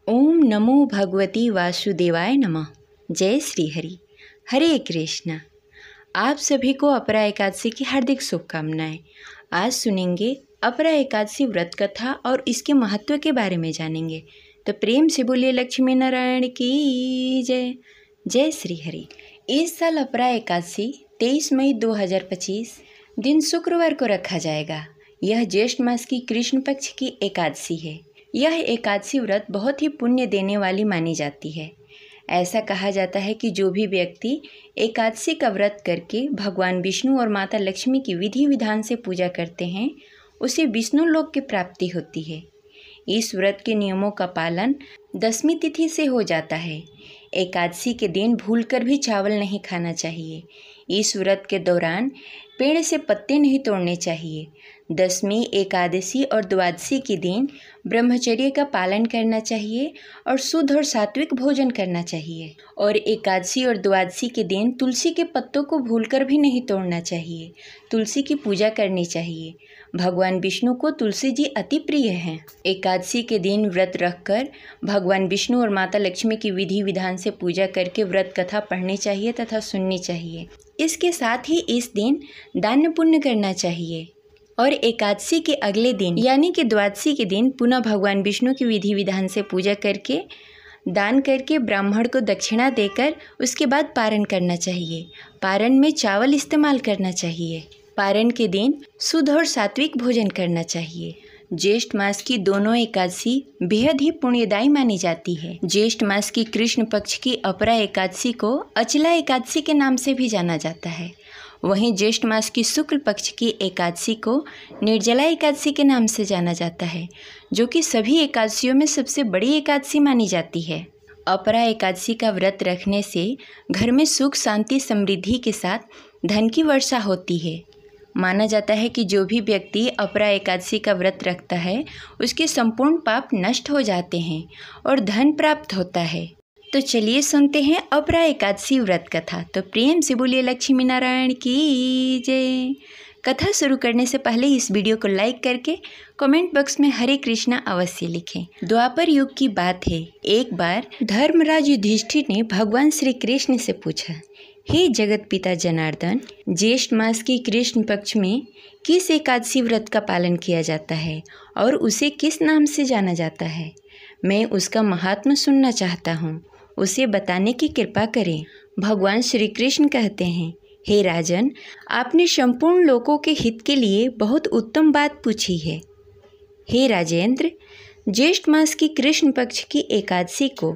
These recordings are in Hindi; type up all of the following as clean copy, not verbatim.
ओम नमो भगवती वासुदेवाय नमः। जय श्री हरि। हरे कृष्णा। आप सभी को अपरा एकादशी की हार्दिक शुभकामनाएं। आज सुनेंगे अपरा एकादशी व्रत कथा और इसके महत्व के बारे में जानेंगे। तो प्रेम से बोलिए लक्ष्मी नारायण की जय। जय श्री हरि। इस साल अपरा एकादशी 23 मई 2025 दिन शुक्रवार को रखा जाएगा। यह ज्येष्ठ मास की कृष्ण पक्ष की एकादशी है। यह एकादशी व्रत बहुत ही पुण्य देने वाली मानी जाती है। ऐसा कहा जाता है कि जो भी व्यक्ति एकादशी का व्रत करके भगवान विष्णु और माता लक्ष्मी की विधि विधान से पूजा करते हैं, उसे विष्णु लोक की प्राप्ति होती है। इस व्रत के नियमों का पालन दशमी तिथि से हो जाता है। एकादशी के दिन भूलकर भी चावल नहीं खाना चाहिए। इस व्रत के दौरान पेड़ से पत्ते नहीं तोड़ने चाहिए। दशमी, एकादशी और द्वादशी के दिन ब्रह्मचर्य का पालन करना चाहिए और शुद्ध और सात्विक भोजन करना चाहिए। और एकादशी और द्वादशी के दिन तुलसी के पत्तों को भूलकर भी नहीं तोड़ना चाहिए। तुलसी की पूजा करनी चाहिए। भगवान विष्णु को तुलसी जी अति प्रिय हैं। एकादशी के दिन व्रत रखकर भगवान विष्णु और माता लक्ष्मी की विधि विधान से पूजा करके व्रत कथा पढ़नी चाहिए तथा सुननी चाहिए। इसके साथ ही इस दिन दान पुण्य करना चाहिए। और एकादशी के अगले दिन यानी कि द्वादशी के दिन पुनः भगवान विष्णु की विधि विधान से पूजा करके दान करके ब्राह्मण को दक्षिणा देकर उसके बाद पारण करना चाहिए। पारण में चावल इस्तेमाल करना चाहिए। पारण के दिन शुद्ध और सात्विक भोजन करना चाहिए। ज्येष्ठ मास की दोनों एकादशी बेहद ही पुण्यदायी मानी जाती है। ज्येष्ठ मास की कृष्ण पक्ष की अपरा एकादशी को अचला एकादशी के नाम से भी जाना जाता है। वहीं ज्येष्ठ मास की शुक्ल पक्ष की एकादशी को निर्जला एकादशी के नाम से जाना जाता है, जो कि सभी एकादशियों में सबसे बड़ी एकादशी मानी जाती है। अपरा एकादशी का व्रत रखने से घर में सुख, शांति, समृद्धि के साथ धन की वर्षा होती है। माना जाता है कि जो भी व्यक्ति अपरा एकादशी का व्रत रखता है उसके संपूर्ण पाप नष्ट हो जाते हैं और धन प्राप्त होता है। तो चलिए सुनते हैं अपरा एकादशी व्रत कथा। तो प्रेम से बोलिए लक्ष्मी नारायण की जय। कथा शुरू करने से पहले इस वीडियो को लाइक करके कमेंट बॉक्स में हरे कृष्णा अवश्य लिखें। द्वापर युग की बात है। एक बार धर्मराज युधिष्ठिर ने भगवान श्री कृष्ण से पूछा, हे जगत पिता जनार्दन, ज्येष्ठ मास की कृष्ण पक्ष में किस एकादशी व्रत का पालन किया जाता है और उसे किस नाम से जाना जाता है? मैं उसका महात्म्य सुनना चाहता हूँ। उसे बताने की कृपा करें। भगवान श्री कृष्ण कहते हैं, हे राजन, आपने संपूर्ण लोगों के हित के लिए बहुत उत्तम बात पूछी है। हे राजेंद्र, ज्येष्ठ मास की कृष्ण पक्ष की एकादशी को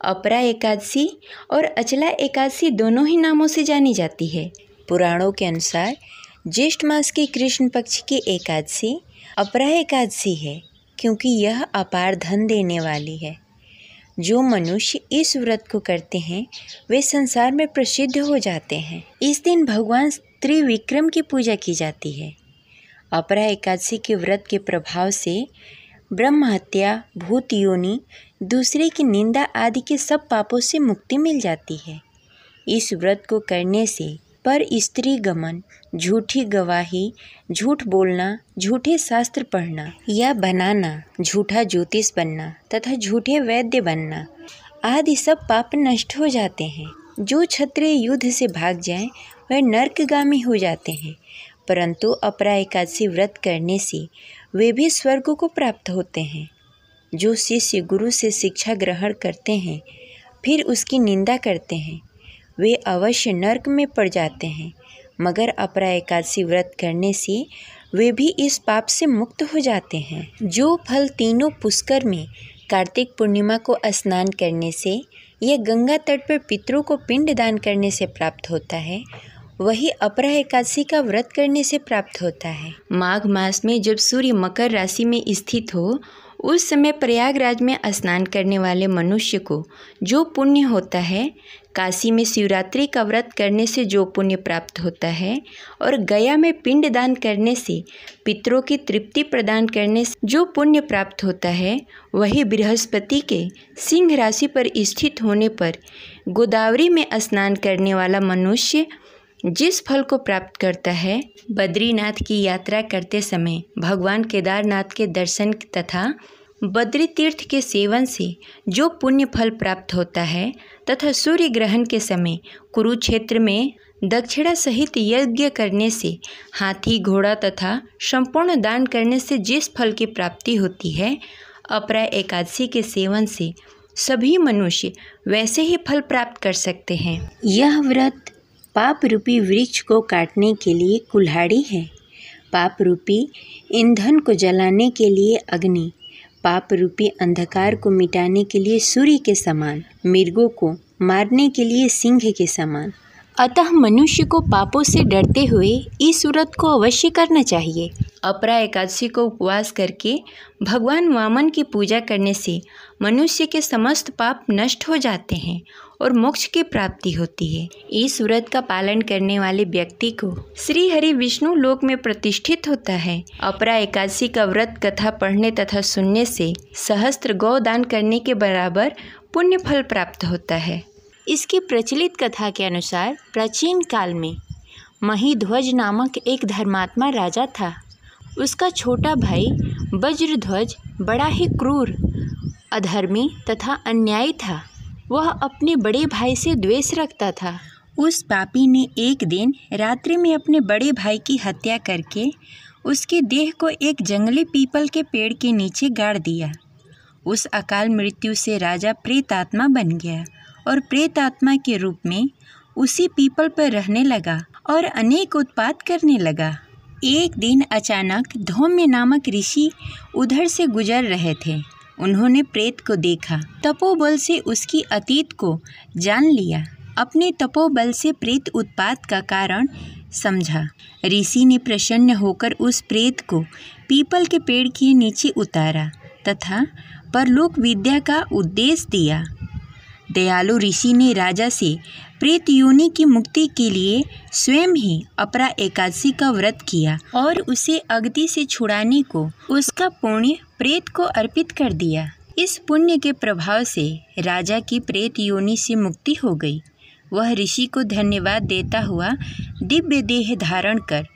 अपरा एकादशी और अचला एकादशी दोनों ही नामों से जानी जाती है। पुराणों के अनुसार ज्येष्ठ मास की कृष्ण पक्ष की एकादशी अपरा एकादशी है, क्योंकि यह अपार धन देने वाली है। जो मनुष्य इस व्रत को करते हैं वे संसार में प्रसिद्ध हो जाते हैं। इस दिन भगवान त्रिविक्रम की पूजा की जाती है। अपरा एकादशी के व्रत के प्रभाव से ब्रह्म हत्या, भूत योनि, दूसरे की निंदा आदि के सब पापों से मुक्ति मिल जाती है। इस व्रत को करने से पर स्त्री गमन, झूठी गवाही, झूठ बोलना, झूठे शास्त्र पढ़ना या बनाना, झूठा ज्योतिष बनना तथा झूठे वैद्य बनना आदि सब पाप नष्ट हो जाते हैं। जो क्षत्रिय युद्ध से भाग जाएं वह नरकगामी हो जाते हैं, परंतु अपरा एकादशी व्रत करने से वे भी स्वर्ग को प्राप्त होते हैं। जो शिष्य गुरु से शिक्षा ग्रहण करते हैं फिर उसकी निंदा करते हैं वे अवश्य नरक में पड़ जाते हैं, मगर अपरा एकादशी व्रत करने से वे भी इस पाप से मुक्त हो जाते हैं। जो फल तीनों पुष्कर में कार्तिक पूर्णिमा को स्नान करने से या गंगा तट पर पितरों को पिंड दान करने से प्राप्त होता है, वही अपरा एकादशी का व्रत करने से प्राप्त होता है। माघ मास में जब सूर्य मकर राशि में स्थित हो उस समय प्रयागराज में स्नान करने वाले मनुष्य को जो पुण्य होता है, काशी में शिवरात्रि का व्रत करने से जो पुण्य प्राप्त होता है और गया में पिंड दान करने से पितरों की तृप्ति प्रदान करने से जो पुण्य प्राप्त होता है, वही बृहस्पति के सिंह राशि पर स्थित होने पर गोदावरी में स्नान करने वाला मनुष्य जिस फल को प्राप्त करता है, बद्रीनाथ की यात्रा करते समय भगवान केदारनाथ के दर्शन तथा बद्री तीर्थ के सेवन से जो पुण्य फल प्राप्त होता है तथा सूर्य ग्रहण के समय कुरुक्षेत्र में दक्षिणा सहित यज्ञ करने से, हाथी घोड़ा तथा संपूर्ण दान करने से जिस फल की प्राप्ति होती है, अपरा एकादशी के सेवन से सभी मनुष्य वैसे ही फल प्राप्त कर सकते हैं। यह व्रत पाप रूपी वृक्ष को काटने के लिए कुल्हाड़ी है, पाप रूपी ईंधन को जलाने के लिए अग्नि, पाप रूपी अंधकार को मिटाने के लिए सूर्य के समान, मृगों को मारने के लिए सिंह के समान। अतः मनुष्य को पापों से डरते हुए इस व्रत को अवश्य करना चाहिए। अपरा एकादशी को उपवास करके भगवान वामन की पूजा करने से मनुष्य के समस्त पाप नष्ट हो जाते हैं और मोक्ष की प्राप्ति होती है। इस व्रत का पालन करने वाले व्यक्ति को श्री हरि विष्णु लोक में प्रतिष्ठित होता है। अपरा एकादशी का व्रत कथा पढ़ने तथा सुनने से सहस्त्र गौदान करने के बराबर पुण्य फल प्राप्त होता है। इसकी प्रचलित कथा के अनुसार प्राचीन काल में महिध्वज नामक एक धर्मात्मा राजा था। उसका छोटा भाई वज्रध्वज बड़ा ही क्रूर, अधर्मी तथा अन्यायी था। वह अपने बड़े भाई से द्वेष रखता था। उस पापी ने एक दिन रात्रि में अपने बड़े भाई की हत्या करके उसके देह को एक जंगली पीपल के पेड़ के नीचे गाड़ दिया। उस अकाल मृत्यु से राजा प्रेतात्मा बन गया और प्रेतात्मा के रूप में उसी पीपल पर रहने लगा और अनेक उत्पात करने लगा। एक दिन अचानक धौम्य नामक ऋषि उधर से गुजर रहे थे। उन्होंने प्रेत को देखा, तपोबल से उसकी अतीत को जान लिया। अपने तपोबल से प्रेत उत्पात का कारण समझा। ऋषि ने प्रसन्न होकर उस प्रेत को पीपल के पेड़ के नीचे उतारा तथा परलोक विद्या का उपदेश दिया। दयालु ऋषि ने राजा से प्रेत योनि की मुक्ति के लिए स्वयं ही अपरा एकादशी का व्रत किया और उसे अग्नि से छुड़ाने को उसका पुण्य प्रेत को अर्पित कर दिया। इस पुण्य के प्रभाव से राजा की प्रेत योनि से मुक्ति हो गई। वह ऋषि को धन्यवाद देता हुआ दिव्य देह धारण कर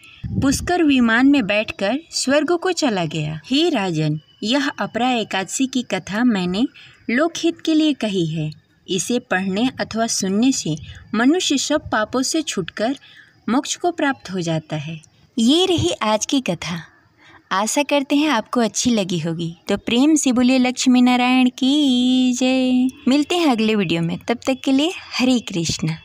पुष्कर विमान में बैठकर स्वर्ग को चला गया। हे राजन, यह अपरा एकादशी की कथा मैंने लोकहित के लिए कही है। इसे पढ़ने अथवा सुनने से मनुष्य सब पापों से छूटकर मोक्ष को प्राप्त हो जाता है। ये रही आज की कथा। आशा करते हैं आपको अच्छी लगी होगी। तो प्रेम से बोलिए लक्ष्मी नारायण की जय। मिलते हैं अगले वीडियो में, तब तक के लिए हरे कृष्ण।